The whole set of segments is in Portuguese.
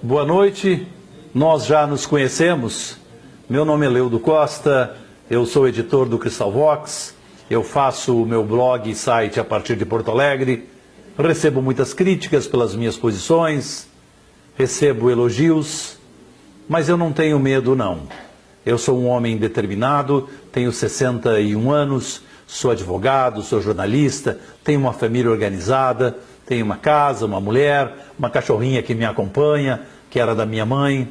Boa noite, nós já nos conhecemos. Meu nome é Leudo Costa, eu sou editor do Cristal Vox, eu faço o meu blog e site a partir de Porto Alegre, recebo muitas críticas pelas minhas posições, recebo elogios, mas eu não tenho medo não. Eu sou um homem determinado, tenho 61 anos, sou advogado, sou jornalista, tenho uma família organizada, tenho uma casa, uma mulher, uma cachorrinha que me acompanha, que era da minha mãe.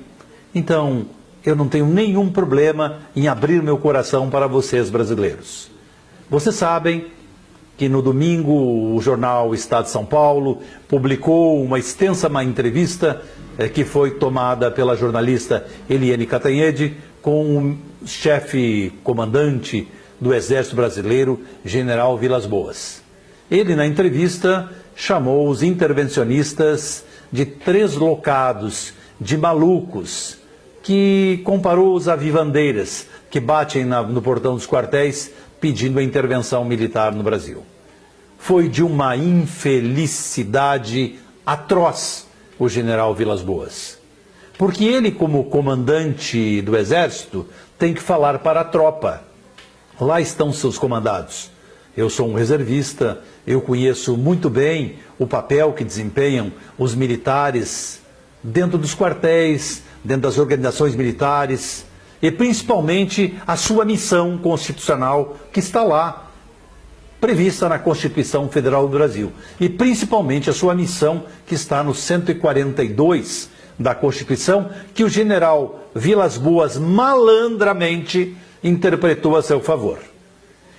Então, eu não tenho nenhum problema em abrir meu coração para vocês brasileiros. Vocês sabem que no domingo o jornal Estado de São Paulo publicou uma extensa entrevista que foi tomada pela jornalista Eliane Cantanhede com o chefe comandante do Exército Brasileiro, General Vilas Boas. Ele, na entrevista, chamou os intervencionistas de treslocados, de malucos, que comparou os avivandeiras que batem no portão dos quartéis pedindo a intervenção militar no Brasil. Foi de uma infelicidade atroz o general Vilas Boas. Porque ele, como comandante do Exército, tem que falar para a tropa. Lá estão seus comandados. Eu sou um reservista, eu conheço muito bem o papel que desempenham os militares dentro dos quartéis, dentro das organizações militares, e principalmente a sua missão constitucional que está lá, prevista na Constituição Federal do Brasil. E principalmente a sua missão que está no 142 da Constituição, que o general Vilas Boas malandramente interpretou a seu favor.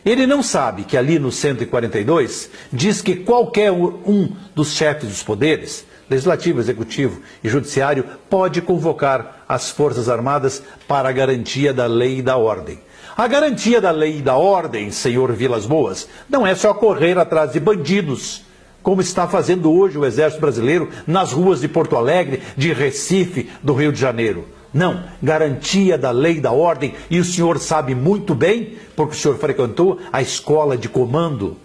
Ele não sabe que ali no 142 diz que qualquer um dos chefes dos poderes, legislativo, executivo e judiciário, pode convocar as Forças Armadas para a garantia da lei e da ordem. A garantia da lei e da ordem, senhor Vilas Boas, não é só correr atrás de bandidos, como está fazendo hoje o Exército Brasileiro nas ruas de Porto Alegre, de Recife, do Rio de Janeiro. Não, garantia da lei e da ordem, e o senhor sabe muito bem, porque o senhor frequentou a escola de comando.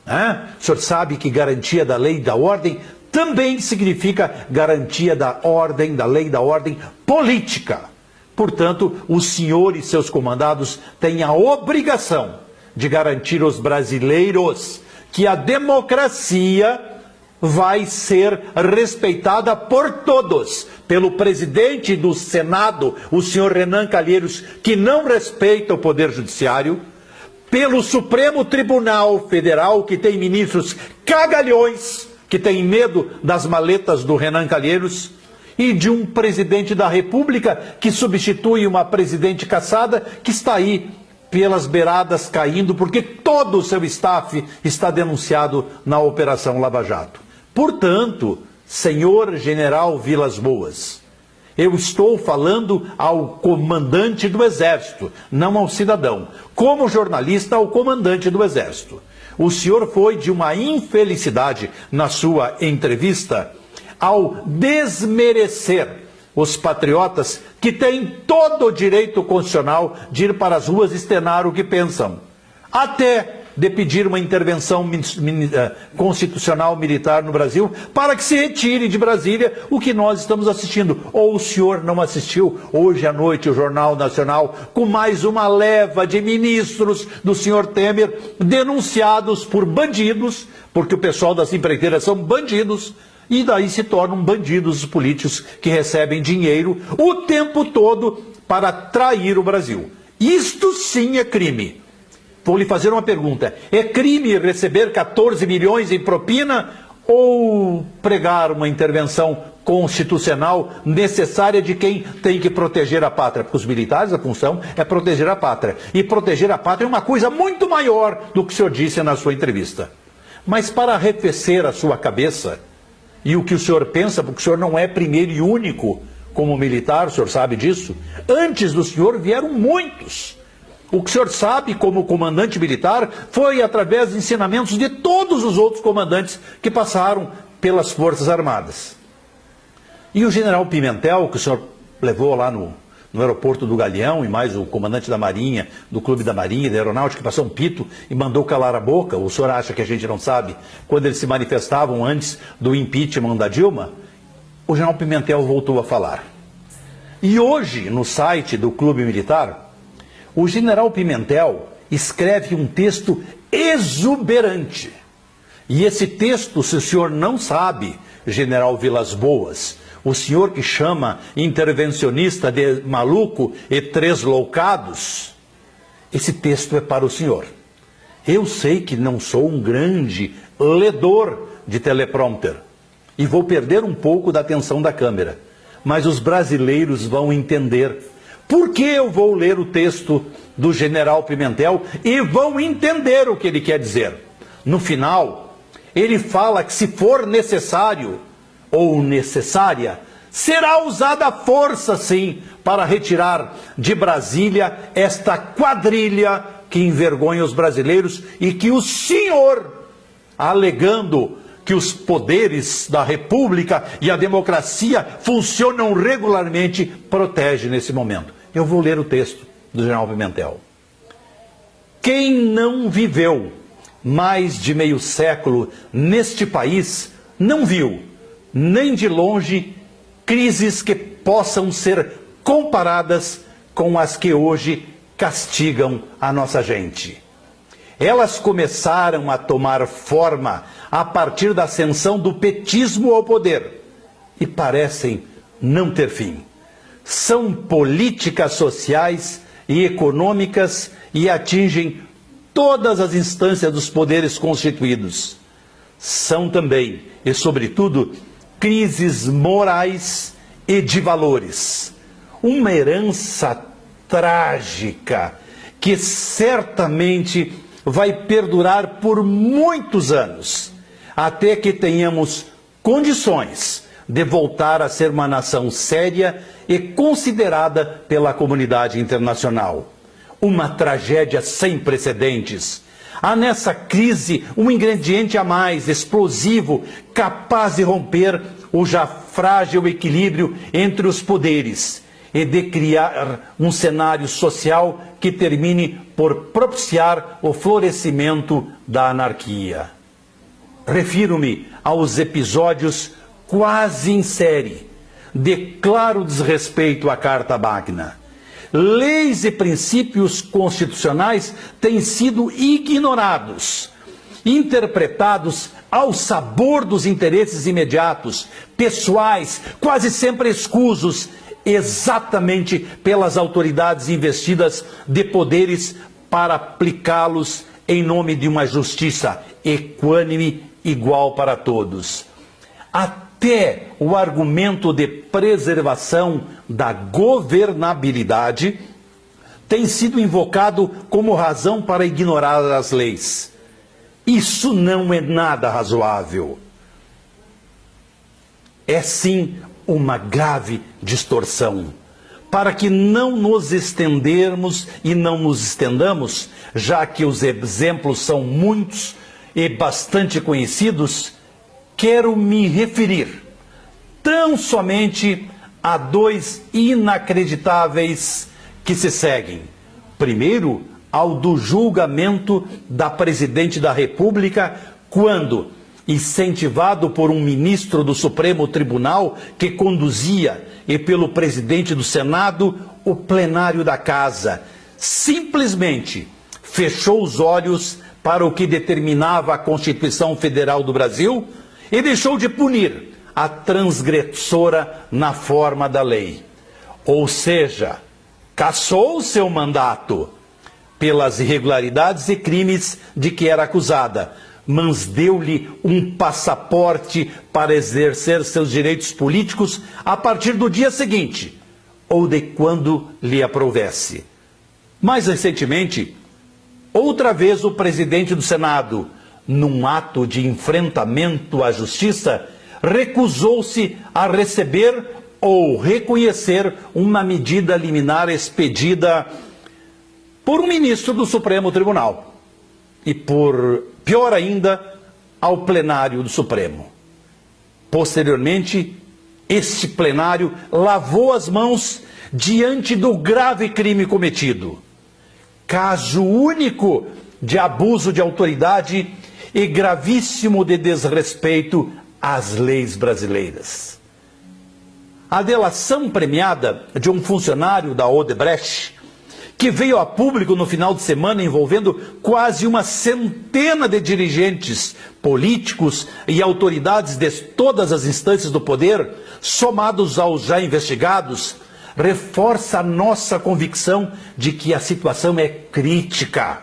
O senhor sabe que garantia da lei e da ordem também significa garantia da ordem, da lei e da ordem política. Portanto, o senhor e seus comandados têm a obrigação de garantir aos brasileiros que a democracia vai ser respeitada por todos, pelo presidente do Senado, o senhor Renan Calheiros, que não respeita o Poder Judiciário, pelo Supremo Tribunal Federal, que tem ministros cagalhões, que tem medo das maletas do Renan Calheiros, e de um presidente da República que substitui uma presidente caçada, que está aí pelas beiradas caindo, porque todo o seu staff está denunciado na Operação Lava Jato. Portanto, senhor general Vilas Boas, eu estou falando ao comandante do Exército, não ao cidadão. Como jornalista, ao comandante do Exército. O senhor foi de uma infelicidade na sua entrevista ao desmerecer os patriotas que têm todo o direito constitucional de ir para as ruas externar o que pensam. Até de pedir uma intervenção constitucional militar no Brasil para que se retire de Brasília o que nós estamos assistindo. Ou o senhor não assistiu hoje à noite o Jornal Nacional com mais uma leva de ministros do senhor Temer denunciados por bandidos, porque o pessoal das empreiteiras são bandidos, e daí se tornam bandidos os políticos que recebem dinheiro o tempo todo para trair o Brasil. Isto sim é crime. Vou lhe fazer uma pergunta. É crime receber 14 milhões em propina ou pregar uma intervenção constitucional necessária de quem tem que proteger a pátria? Porque os militares, a função é proteger a pátria. E proteger a pátria é uma coisa muito maior do que o senhor disse na sua entrevista. Mas para arrefecer a sua cabeça e o que o senhor pensa, porque o senhor não é primeiro e único como militar, o senhor sabe disso, antes do senhor vieram muitos. O que o senhor sabe como comandante militar foi através de ensinamentos de todos os outros comandantes que passaram pelas Forças Armadas. E o general Pimentel, que o senhor levou lá no aeroporto do Galeão, e mais o comandante da Marinha, do Clube da Marinha, da Aeronáutica, que passou um pito e mandou calar a boca. O senhor acha que a gente não sabe? Quando eles se manifestavam antes do impeachment da Dilma, o general Pimentel voltou a falar. E hoje, no site do Clube Militar, o general Pimentel escreve um texto exuberante. E esse texto, se o senhor não sabe, general Vilas Boas, o senhor que chama intervencionista de maluco e três loucados, esse texto é para o senhor. Eu sei que não sou um grande ledor de teleprompter e vou perder um pouco da atenção da câmera, mas os brasileiros vão entender por que eu vou ler o texto do general Pimentel e vão entender o que ele quer dizer. No final, ele fala que se for necessário ou necessária, será usada a força, sim, para retirar de Brasília esta quadrilha que envergonha os brasileiros e que o senhor, alegando que os poderes da República e a democracia funcionam regularmente, protege nesse momento. Eu vou ler o texto do general Pimentel. Quem não viveu mais de meio século neste país não viu, nem de longe, crises que possam ser comparadas com as que hoje castigam a nossa gente. Elas começaram a tomar forma a partir da ascensão do petismo ao poder e parecem não ter fim. São políticas sociais e econômicas e atingem todas as instâncias dos poderes constituídos. São também, e sobretudo, crises morais e de valores. Uma herança trágica que certamente vai perdurar por muitos anos, até que tenhamos condições de voltar a ser uma nação séria e considerada pela comunidade internacional. Uma tragédia sem precedentes. Há nessa crise um ingrediente a mais, explosivo, capaz de romper o já frágil equilíbrio entre os poderes e de criar um cenário social que termine por propiciar o florescimento da anarquia. Refiro-me aos episódios quase em série de claro desrespeito à Carta Magna. Leis e princípios constitucionais têm sido ignorados, interpretados ao sabor dos interesses imediatos, pessoais, quase sempre escusos, exatamente pelas autoridades investidas de poderes para aplicá-los em nome de uma justiça equânime, igual para todos. Até o argumento de preservação da governabilidade tem sido invocado como razão para ignorar as leis. Isso não é nada razoável. É sim uma grave distorção. Para que não nos estendermos e não nos estendamos, já que os exemplos são muitos e bastante conhecidos, quero me referir tão somente a dois inacreditáveis que se seguem. Primeiro, ao do julgamento da Presidente da República, quando, incentivado por um ministro do Supremo Tribunal que conduzia, e pelo presidente do Senado, o plenário da Casa, simplesmente fechou os olhos para o que determinava a Constituição Federal do Brasil e deixou de punir a transgressora na forma da lei. Ou seja, cassou o seu mandato pelas irregularidades e crimes de que era acusada, mas deu-lhe um passaporte para exercer seus direitos políticos a partir do dia seguinte, ou de quando lhe aprovesse. Mais recentemente, outra vez o presidente do Senado, num ato de enfrentamento à justiça, recusou-se a receber ou reconhecer uma medida liminar expedida por um ministro do Supremo Tribunal e, por pior ainda, ao plenário do Supremo. Posteriormente, este plenário lavou as mãos diante do grave crime cometido. Caso único de abuso de autoridade e gravíssimo de desrespeito às leis brasileiras. a delação premiada de um funcionário da Odebrecht, que veio a público no final de semana envolvendo quase uma centena de dirigentes políticos e autoridades de todas as instâncias do poder, somados aos já investigados, reforça a nossa convicção de que a situação é crítica.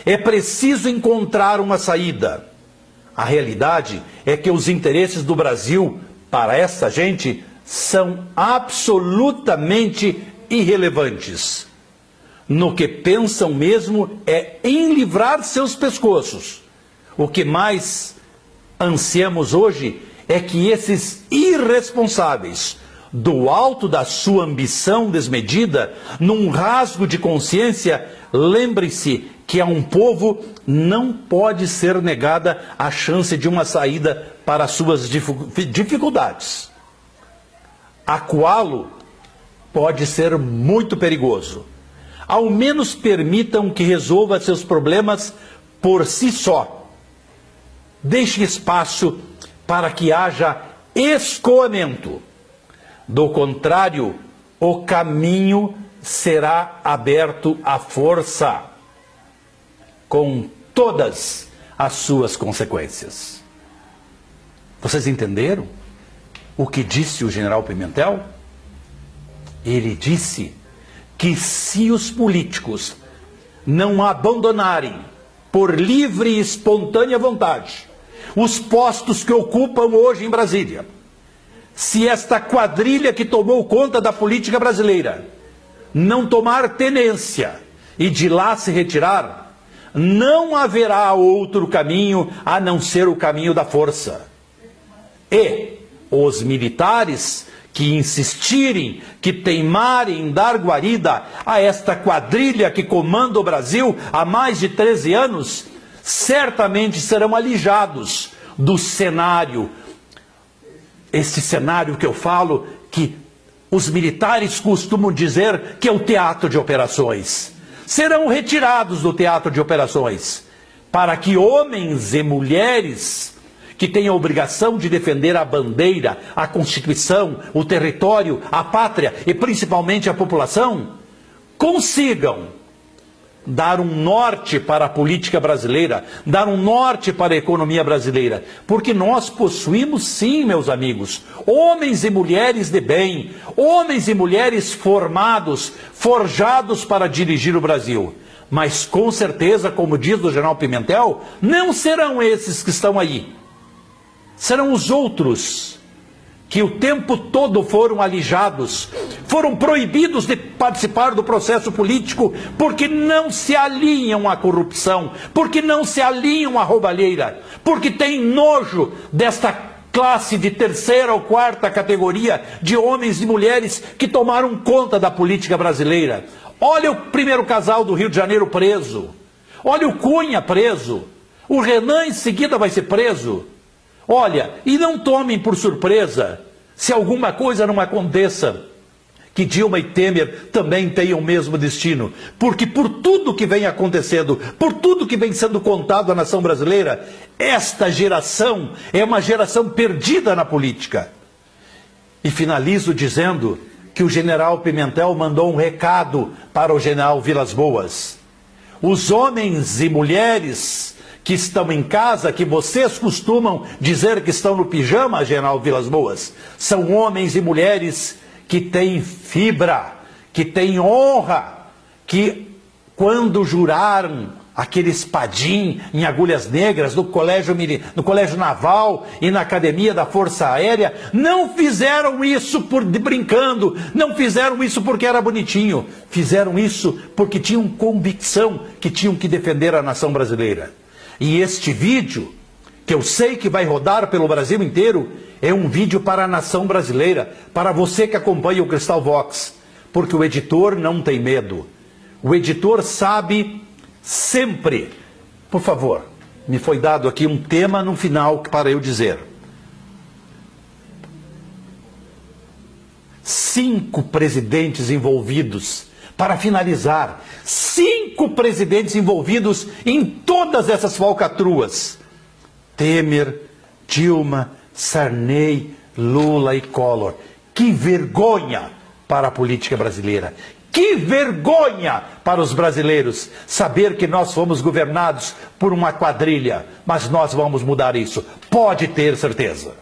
É preciso encontrar uma saída. A realidade é que os interesses do Brasil, para essa gente, são absolutamente irrelevantes. No que pensam mesmo é em livrar seus pescoços. O que mais ansiamos hoje é que esses irresponsáveis, do alto da sua ambição desmedida, num rasgo de consciência, lembrem-se que a um povo não pode ser negada a chance de uma saída para as suas dificuldades. Acuá-lo pode ser muito perigoso. Ao menos permitam que resolva seus problemas por si só. Deixe espaço para que haja escoamento. Do contrário, o caminho será aberto à força, com todas as suas consequências. Vocês entenderam o que disse o general Pimentel? Ele disse que se os políticos não abandonarem por livre e espontânea vontade os postos que ocupam hoje em Brasília, se esta quadrilha que tomou conta da política brasileira não tomar tenência e de lá se retirar, não haverá outro caminho a não ser o caminho da força. E os militares que insistirem, que teimarem em dar guarida a esta quadrilha que comanda o Brasil há mais de 13 anos, certamente serão alijados do cenário, esse cenário que eu falo, que os militares costumam dizer que é o teatro de operações. Serão retirados do teatro de operações, para que homens e mulheres que têm a obrigação de defender a bandeira, a Constituição, o território, a pátria e principalmente a população, consigam dar um norte para a política brasileira, dar um norte para a economia brasileira, porque nós possuímos sim, meus amigos, homens e mulheres de bem, homens e mulheres formados, forjados para dirigir o Brasil. Mas com certeza, como diz o general Pimentel, não serão esses que estão aí. Serão os outros, que o tempo todo foram alijados, foram proibidos de participar do processo político, porque não se alinham à corrupção, porque não se alinham à roubalheira, porque têm nojo desta classe de terceira ou quarta categoria de homens e mulheres que tomaram conta da política brasileira. Olha o primeiro casal do Rio de Janeiro preso, olha o Cunha preso, o Renan em seguida vai ser preso. Olha, e não tomem por surpresa se alguma coisa não aconteça, que Dilma e Temer também tenham o mesmo destino, porque por tudo que vem acontecendo, por tudo que vem sendo contado à nação brasileira, esta geração é uma geração perdida na política. E finalizo dizendo que o general Pimentel mandou um recado para o general Vilas Boas. Os homens e mulheres que estão em casa, que vocês costumam dizer que estão no pijama, general Vilas Boas, são homens e mulheres que têm fibra, que têm honra, que quando juraram aquele espadim em agulhas negras no colégio naval e na academia da Força Aérea, não fizeram isso brincando, não fizeram isso porque era bonitinho, fizeram isso porque tinham convicção que tinham que defender a nação brasileira. E este vídeo, que eu sei que vai rodar pelo Brasil inteiro, é um vídeo para a nação brasileira, para você que acompanha o Cristal Vox, porque o editor não tem medo. O editor sabe sempre. Por favor, me foi dado aqui um tema no final para eu dizer. 5 presidentes envolvidos. Para finalizar, 5 presidentes envolvidos em todas essas falcatruas. Temer, Dilma, Sarney, Lula e Collor. Que vergonha para a política brasileira. Que vergonha para os brasileiros saber que nós fomos governados por uma quadrilha. Mas nós vamos mudar isso. Pode ter certeza.